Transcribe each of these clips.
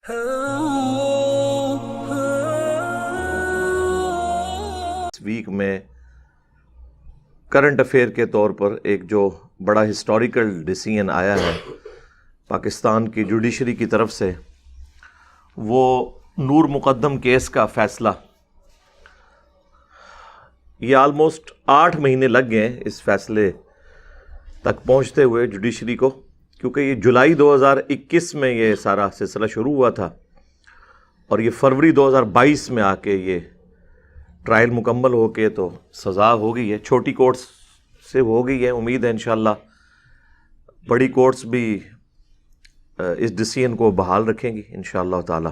اس week میں current affair کے طور پر ایک جو بڑا ہسٹوریکل ڈیسیژن آیا ہے پاکستان کی جوڈیشری کی طرف سے، وہ نور مقدم کیس کا فیصلہ۔ یہ آلموسٹ 8 مہینے لگ گئے اس فیصلے تک پہنچتے ہوئے جوڈیشری کو، کیونکہ یہ جولائی 2021 میں یہ سارا سلسلہ شروع ہوا تھا اور یہ فروری 2022 میں آ کے یہ ٹرائل مکمل ہو کے تو سزا ہو گئی ہے۔ چھوٹی کورٹس سے ہو گئی ہے، امید ہے انشاءاللہ بڑی کورٹس بھی اس ڈیسیژن کو بحال رکھیں گی انشاءاللہ تعالی۔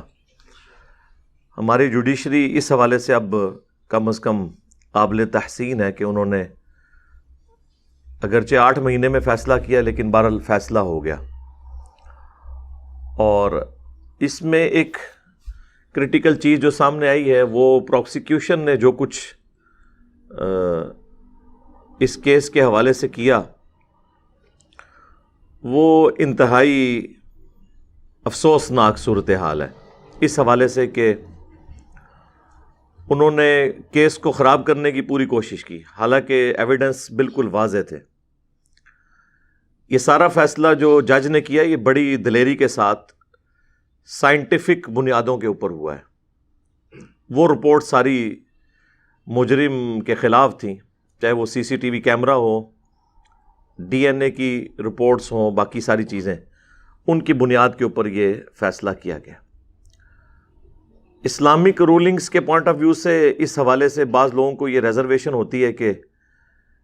ہماری جوڈیشری اس حوالے سے اب کم از کم قابل تحسین ہے کہ انہوں نے اگرچہ 8 مہینے میں فیصلہ کیا لیکن بہرحال فیصلہ ہو گیا۔ اور اس میں ایک کریٹیکل چیز جو سامنے آئی ہے، وہ پروسیکیوشن نے جو کچھ اس کیس کے حوالے سے کیا وہ انتہائی افسوسناک صورتحال ہے اس حوالے سے کہ انہوں نے کیس کو خراب کرنے کی پوری کوشش کی، حالانکہ ایویڈنس بالکل واضح تھے۔ یہ سارا فیصلہ جو جج نے کیا یہ بڑی دلیری کے ساتھ سائنٹیفک بنیادوں کے اوپر ہوا ہے۔ وہ رپورٹ ساری مجرم کے خلاف تھیں، چاہے وہ سی سی ٹی وی کیمرہ ہو، ڈی این اے کی رپورٹس ہوں، باقی ساری چیزیں، ان کی بنیاد کے اوپر یہ فیصلہ کیا گیا۔ اسلامک رولنگز کے پوائنٹ آف ویو سے اس حوالے سے بعض لوگوں کو یہ ریزرویشن ہوتی ہے کہ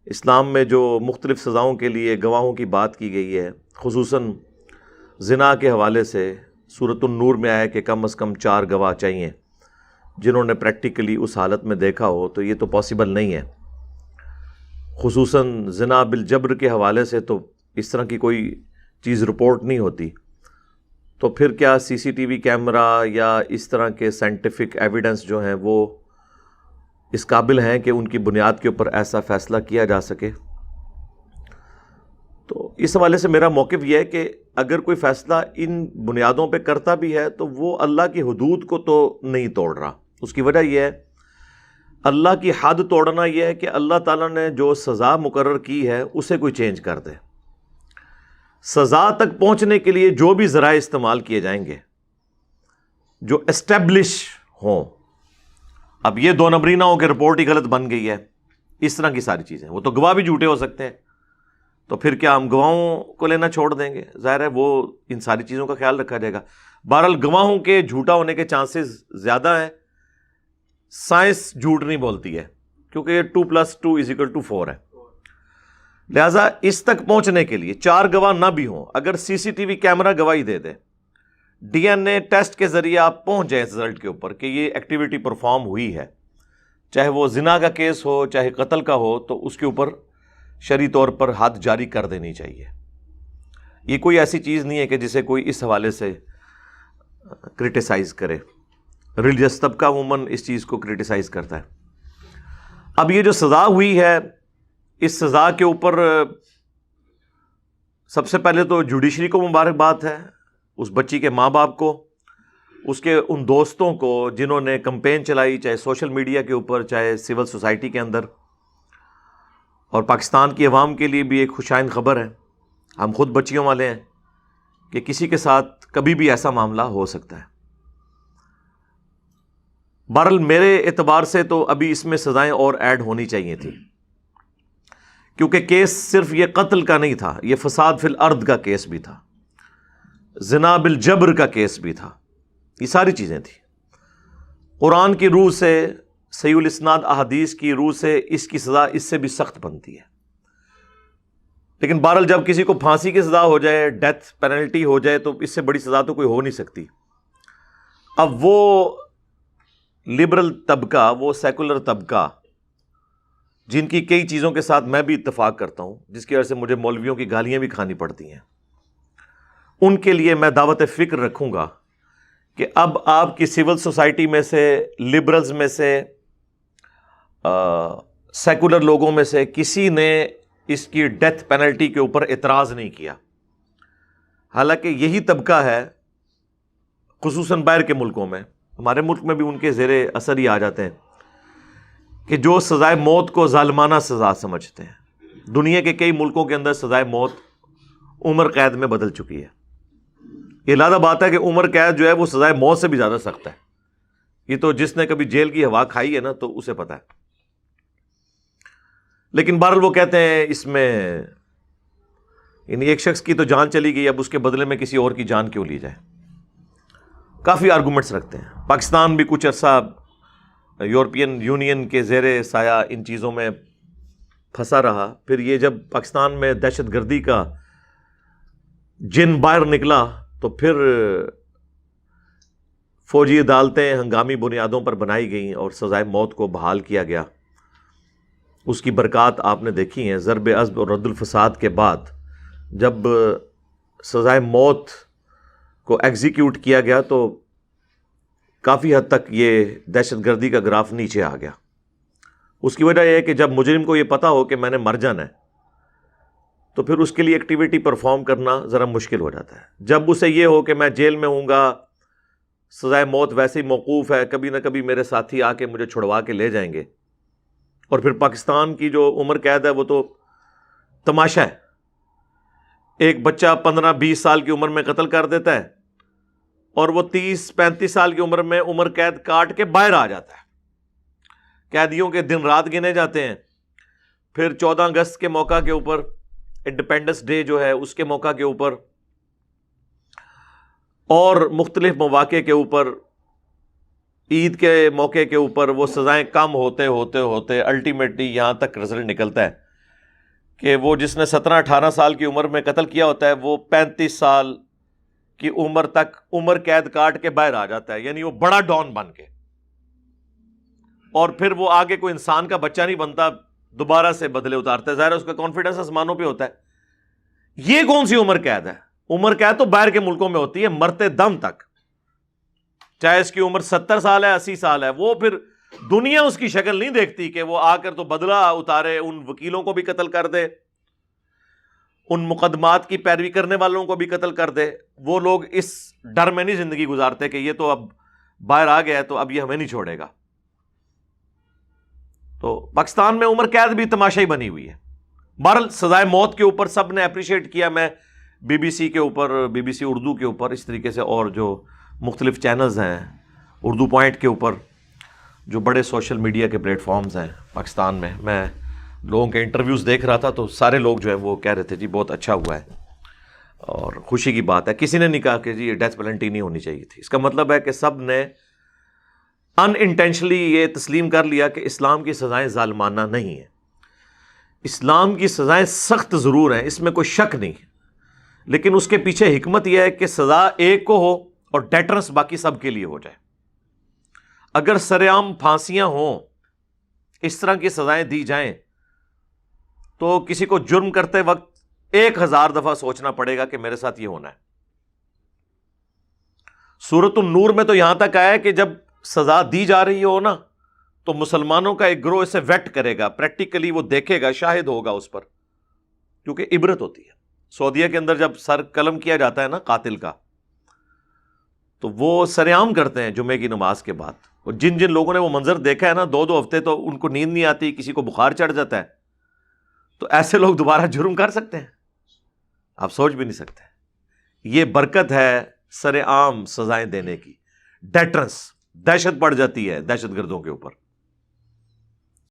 اسلام میں جو مختلف سزاؤں کے لیے گواہوں کی بات کی گئی ہے، خصوصاً زنا کے حوالے سے سورۃ النور میں آیا کہ کم از کم 4 گواہ چاہیے جنہوں نے پریکٹیکلی اس حالت میں دیکھا ہو، تو یہ تو پاسبل نہیں ہے۔ خصوصاً زنا بالجبر کے حوالے سے تو اس طرح کی کوئی چیز رپورٹ نہیں ہوتی، تو پھر کیا سی سی ٹی وی کیمرہ یا اس طرح کے سائنٹیفک ایویڈنس جو ہیں وہ اس قابل ہیں کہ ان کی بنیاد کے اوپر ایسا فیصلہ کیا جا سکے؟ تو اس حوالے سے میرا موقف یہ ہے کہ اگر کوئی فیصلہ ان بنیادوں پہ کرتا بھی ہے تو وہ اللہ کی حدود کو تو نہیں توڑ رہا۔ اس کی وجہ یہ ہے، اللہ کی حد توڑنا یہ ہے کہ اللہ تعالیٰ نے جو سزا مقرر کی ہے اسے کوئی چینج کر دے۔ سزا تک پہنچنے کے لیے جو بھی ذرائع استعمال کیے جائیں گے جو اسٹیبلش ہوں، اب یہ 2 نمبری نہ ہو کہ رپورٹ ہی غلط بن گئی ہے، اس طرح کی ساری چیزیں، وہ تو گواہ بھی جھوٹے ہو سکتے ہیں، تو پھر کیا ہم گواہوں کو لینا چھوڑ دیں گے؟ ظاہر ہے وہ ان ساری چیزوں کا خیال رکھا جائے گا۔ بہرحال گواہوں کے جھوٹا ہونے کے چانسز زیادہ ہیں، سائنس جھوٹ نہیں بولتی ہے کیونکہ یہ 2+2=4 ہے۔ لہٰذا اس تک پہنچنے کے لیے 4 گواہ نہ بھی ہوں، اگر سی سی ٹی وی کیمرہ گواہی دے دے، ڈی این اے ٹیسٹ کے ذریعے آپ پہنچ جائیں اس رزلٹ کے اوپر کہ یہ ایکٹیویٹی پرفارم ہوئی ہے، چاہے وہ زنا کا کیس ہو چاہے قتل کا ہو، تو اس کے اوپر شرعی طور پر حد جاری کر دینی چاہیے۔ یہ کوئی ایسی چیز نہیں ہے کہ جسے کوئی اس حوالے سے کرٹیسائز کرے۔ ریلیجس طبقہ عموماً اس چیز کو کرٹیسائز کرتا ہے۔ اب یہ جو سزا ہوئی ہے، اس سزا کے اوپر سب سے پہلے تو جوڈیشری کو مبارکباد ہے، اس بچی کے ماں باپ کو، اس کے ان دوستوں کو جنہوں نے کمپین چلائی، چاہے سوشل میڈیا کے اوپر چاہے سول سوسائٹی کے اندر۔ اور پاکستان کی عوام کے لیے بھی ایک خوشائند خبر ہے، ہم خود بچیوں والے ہیں کہ کسی کے ساتھ کبھی بھی ایسا معاملہ ہو سکتا ہے۔ بہرحال میرے اعتبار سے تو ابھی اس میں سزائیں اور ایڈ ہونی چاہیے تھی، کیونکہ کیس صرف یہ قتل کا نہیں تھا، یہ فساد فی الارض کا کیس بھی تھا، زنا بالجبر کا کیس بھی تھا، یہ ساری چیزیں تھیں۔ قرآن کی روح سے، صحیح الاسناد احادیث کی روح سے اس کی سزا اس سے بھی سخت بنتی ہے۔ لیکن بہرحال جب کسی کو پھانسی کی سزا ہو جائے، ڈیتھ پینلٹی ہو جائے، تو اس سے بڑی سزا تو کوئی ہو نہیں سکتی۔ اب وہ لبرل طبقہ، وہ سیکولر طبقہ جن کی کئی چیزوں کے ساتھ میں بھی اتفاق کرتا ہوں، جس کی وجہ سے مجھے مولویوں کی گالیاں بھی کھانی پڑتی ہیں، ان کے لیے میں دعوت فکر رکھوں گا کہ اب آپ کی سول سوسائٹی میں سے، لبرلز میں سے، سیکولر لوگوں میں سے کسی نے اس کی ڈیتھ پینلٹی کے اوپر اعتراض نہیں کیا، حالانکہ یہی طبقہ ہے خصوصاً باہر کے ملکوں میں، ہمارے ملک میں بھی ان کے زیر اثر ہی آ جاتے ہیں، کہ جو سزائے موت کو ظالمانہ سزا سمجھتے ہیں۔ دنیا کے کئی ملکوں کے اندر سزائے موت عمر قید میں بدل چکی ہے۔ یہ لازم بات ہے کہ عمر قید جو ہے وہ سزائے موت سے بھی زیادہ سخت ہے۔ یہ تو جس نے کبھی جیل کی ہوا کھائی ہے نا تو اسے پتا ہے۔ لیکن بہرحال وہ کہتے ہیں اس میں یعنی ایک شخص کی تو جان چلی گئی، اب اس کے بدلے میں کسی اور کی جان کیوں لی جائے؟ کافی آرگومنٹس رکھتے ہیں۔ پاکستان بھی کچھ عرصہ یورپین یونین کے زیر سایہ ان چیزوں میں پھنسا رہا، پھر یہ جب پاکستان میں دہشت گردی کا جن باہر نکلا تو پھر فوجی عدالتیں ہنگامی بنیادوں پر بنائی گئیں اور سزائے موت کو بحال کیا گیا۔ اس کی برکات آپ نے دیکھی ہیں۔ ضرب عضب اور رد الفساد کے بعد جب سزائے موت کو ایگزیکیوٹ کیا گیا تو کافی حد تک یہ دہشت گردی کا گراف نیچے آ گیا۔ اس کی وجہ یہ ہے کہ جب مجرم کو یہ پتا ہو کہ میں نے مر جانا ہے تو پھر اس کے لیے ایکٹیویٹی پرفارم کرنا ذرا مشکل ہو جاتا ہے۔ جب اسے یہ ہو کہ میں جیل میں ہوں گا، سزائے موت ویسے ہی موقوف ہے، کبھی نہ کبھی میرے ساتھی آ کے مجھے چھڑوا کے لے جائیں گے، اور پھر پاکستان کی جو عمر قید ہے وہ تو تماشا ہے۔ ایک بچہ 15-20 سال کی عمر میں قتل کر دیتا ہے اور وہ 30-35 سال کی عمر میں عمر قید کاٹ کے باہر آ جاتا ہے۔ قیدیوں کے دن رات گنے جاتے ہیں۔ پھر 14 اگست کے موقع کے اوپر، انڈیپینڈنس ڈے جو ہے اس کے موقع کے اوپر، اور مختلف مواقع کے اوپر، عید کے موقع کے اوپر وہ سزائیں کم ہوتے ہوتے ہوتے الٹیمیٹلی یہاں تک رزلٹ نکلتا ہے کہ وہ جس نے 17-18 سال کی عمر میں قتل کیا ہوتا ہے وہ 35 سال کی عمر تک عمر قید کاٹ کے باہر آ جاتا ہے، یعنی وہ بڑا ڈان بن کے، اور پھر وہ آگے کوئی انسان کا بچہ نہیں بنتا، دوبارہ سے بدلے اتارتا ہے۔ ظاہر ہے اس کا کانفیڈنس آسمانوں پہ ہوتا ہے۔ یہ کون سی عمر قید ہے؟ عمر قید تو باہر کے ملکوں میں ہوتی ہے مرتے دم تک، چاہے اس کی عمر 70 سال ہے 80 سال ہے، وہ پھر دنیا اس کی شکل نہیں دیکھتی کہ وہ آ کر تو بدلہ اتارے، ان وکیلوں کو بھی قتل کر دے، ان مقدمات کی پیروی کرنے والوں کو بھی قتل کر دے۔ وہ لوگ اس ڈر میں نہیں زندگی گزارتے کہ یہ تو اب باہر آ گیا ہے تو اب یہ ہمیں نہیں چھوڑے گا۔ تو پاکستان میں عمر قید بھی تماشائی بنی ہوئی ہے۔ بہرحال سزائے موت کے اوپر سب نے اپریشیٹ کیا، میں بی بی سی کے اوپر، بی بی سی اردو کے اوپر، اس طریقے سے اور جو مختلف چینلز ہیں، اردو پوائنٹ کے اوپر، جو بڑے سوشل میڈیا کے پلیٹ فارمز ہیں پاکستان میں لوگوں کے انٹرویوز دیکھ رہا تھا تو سارے لوگ جو ہیں وہ کہہ رہے تھے جی بہت اچھا ہوا ہے اور خوشی کی بات ہے۔ کسی نے نہیں کہا کہ جی یہ ڈیتھ پینلٹی نہیں ہونی چاہیے تھی۔ اس کا مطلب ہے کہ سب نے ان انٹینشنلی یہ تسلیم کر لیا کہ اسلام کی سزائیں ظالمانہ نہیں ہیں۔ اسلام کی سزائیں سخت ضرور ہیں، اس میں کوئی شک نہیں، لیکن اس کے پیچھے حکمت یہ ہے کہ سزا ایک کو ہو اور ڈیٹرنس باقی سب کے لیے ہو جائے۔ اگر سر عام پھانسیاں ہوں، اس طرح کی سزائیں دی جائیں تو کسی کو جرم کرتے وقت 1000 دفعہ سوچنا پڑے گا کہ میرے ساتھ یہ ہونا ہے۔ سورۃ النور میں تو یہاں تک آیا ہے کہ جب سزا دی جا رہی ہو نا تو مسلمانوں کا ایک گروہ اسے ویٹ کرے گا، پریکٹیکلی وہ دیکھے گا، شاہد ہوگا اس پر، کیونکہ عبرت ہوتی ہے۔ سعودیہ کے اندر جب سر قلم کیا جاتا ہے نا قاتل کا تو وہ سر عام کرتے ہیں جمعے کی نماز کے بعد، اور جن جن لوگوں نے وہ منظر دیکھا ہے نا 2 ہفتے تو ان کو نیند نہیں آتی، کسی کو بخار چڑھ جاتا ہے، تو ایسے لوگ دوبارہ جرم کر سکتے ہیں؟ آپ سوچ بھی نہیں سکتے۔ یہ برکت ہے سر عام سزائیں دینے کی، ڈیٹرنس، دہشت پڑ جاتی ہے دہشت گردوں کے اوپر۔